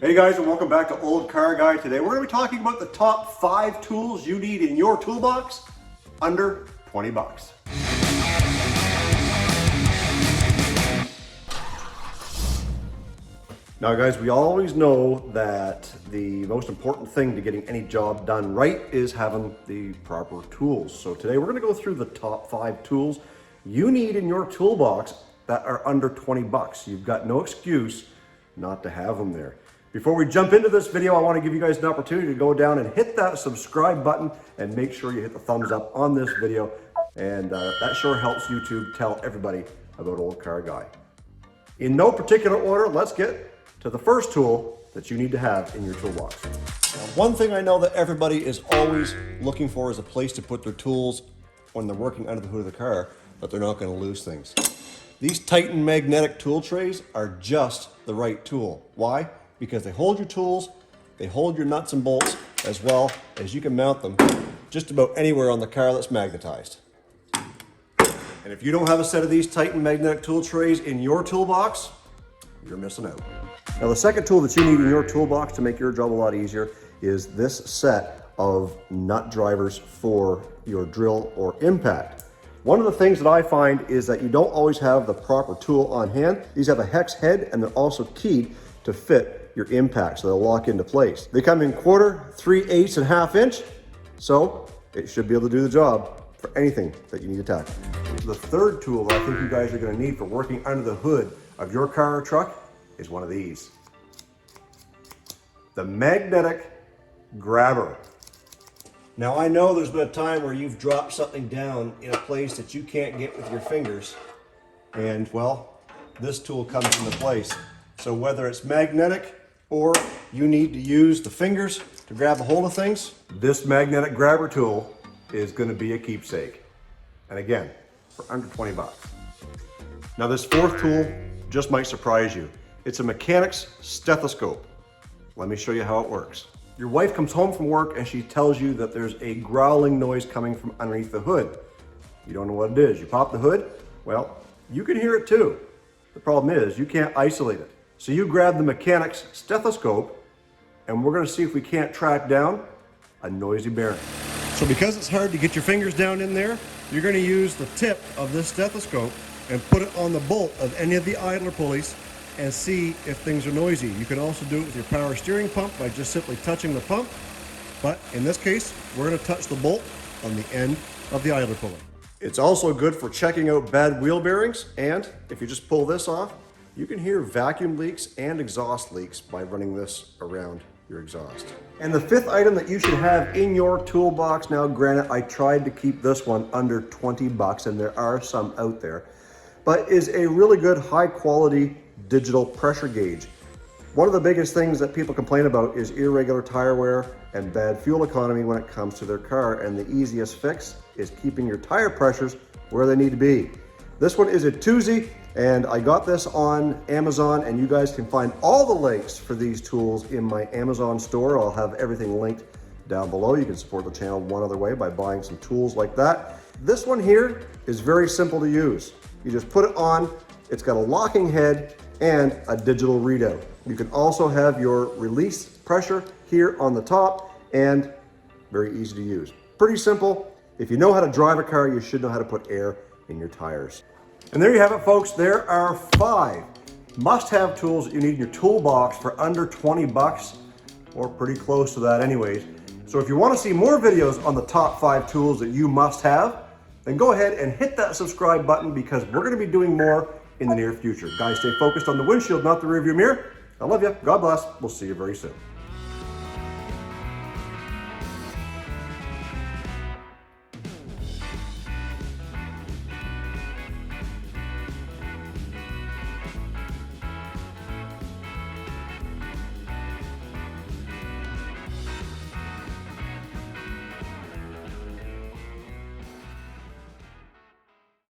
Hey guys, and welcome back to Olde Carr Guy. Today we're going to be talking about the top 5 tools you need in your toolbox under 20 bucks. Now guys, we always know that the most important thing to getting any job done right is having the proper tools. So today we're going to go through the top 5 tools you need in your toolbox that are under 20 bucks. You've got no excuse not to have them there. Before we jump into this video, I want to give you guys an opportunity to go down and hit that subscribe button and make sure you hit the thumbs up on this video. And that sure helps YouTube tell everybody about Olde Carr Guy. In no particular order, let's get to the first tool that you need to have in your toolbox. Now, one thing I know that everybody is always looking for is a place to put their tools when they're working under the hood of the car, but they're not going to lose things. These Titan magnetic tool trays are just the right tool. Why? Because they hold your tools, they hold your nuts and bolts, as well as you can mount them just about anywhere on the car that's magnetized. And if you don't have a set of these Titan magnetic tool trays in your toolbox, you're missing out. Now the second tool that you need in your toolbox to make your job a lot easier is this set of nut drivers for your drill or impact. One of the things that I find is that you don't always have the proper tool on hand. These have a hex head and they're also keyed to fit your impact, so they'll lock into place. They come in 1/4, 3/8, and 1/2 inch, so it should be able to do the job for anything that you need to tackle. The third tool that I think you guys are going to need for working under the hood of your car or truck is one of these. The magnetic grabber. Now I know there's been a time where you've dropped something down in a place that you can't get with your fingers, and well, this tool comes into place. So whether it's magnetic or you need to use the fingers to grab a hold of things, this magnetic grabber tool is going to be a keepsake. And again, for under 20 bucks. Now this fourth tool just might surprise you. It's a mechanic's stethoscope. Let me show you how it works. Your wife comes home from work and she tells you that there's a growling noise coming from underneath the hood. You don't know what it is. You pop the hood, well, you can hear it too. The problem is you can't isolate it. So you grab the mechanic's stethoscope and we're going to see if we can't track down a noisy bearing. So because it's hard to get your fingers down in there, you're going to use the tip of this stethoscope and put it on the bolt of any of the idler pulleys and see if things are noisy. You can also do it with your power steering pump by just simply touching the pump. But in this case, we're going to touch the bolt on the end of the idler pulley. It's also good for checking out bad wheel bearings. And if you just pull this off, you can hear vacuum leaks and exhaust leaks by running this around your exhaust. And the fifth item that you should have in your toolbox, now granted, I tried to keep this one under 20 bucks and there are some out there, but is a really good high quality digital pressure gauge. One of the biggest things that people complain about is irregular tire wear and bad fuel economy when it comes to their car, and the easiest fix is keeping your tire pressures where they need to be. This one is a twosie, and I got this on Amazon, and you guys can find all the links for these tools in my Amazon store. I'll have everything linked down below. You can support the channel one other way by buying some tools like that. This one here is very simple to use. You just put it on, it's got a locking head and a digital readout. You can also have your release pressure here on the top, and very easy to use. Pretty simple. If you know how to drive a car, you should know how to put air in your tires. And there you have it, folks. There are 5 must-have tools that you need in your toolbox for under 20 bucks, or pretty close to that anyways. So if you want to see more videos on the top 5 tools that you must have, then go ahead and hit that subscribe button, because we're going to be doing more in the near future. Guys, stay focused on the windshield, not the rearview mirror. I love you. God bless. We'll see you very soon.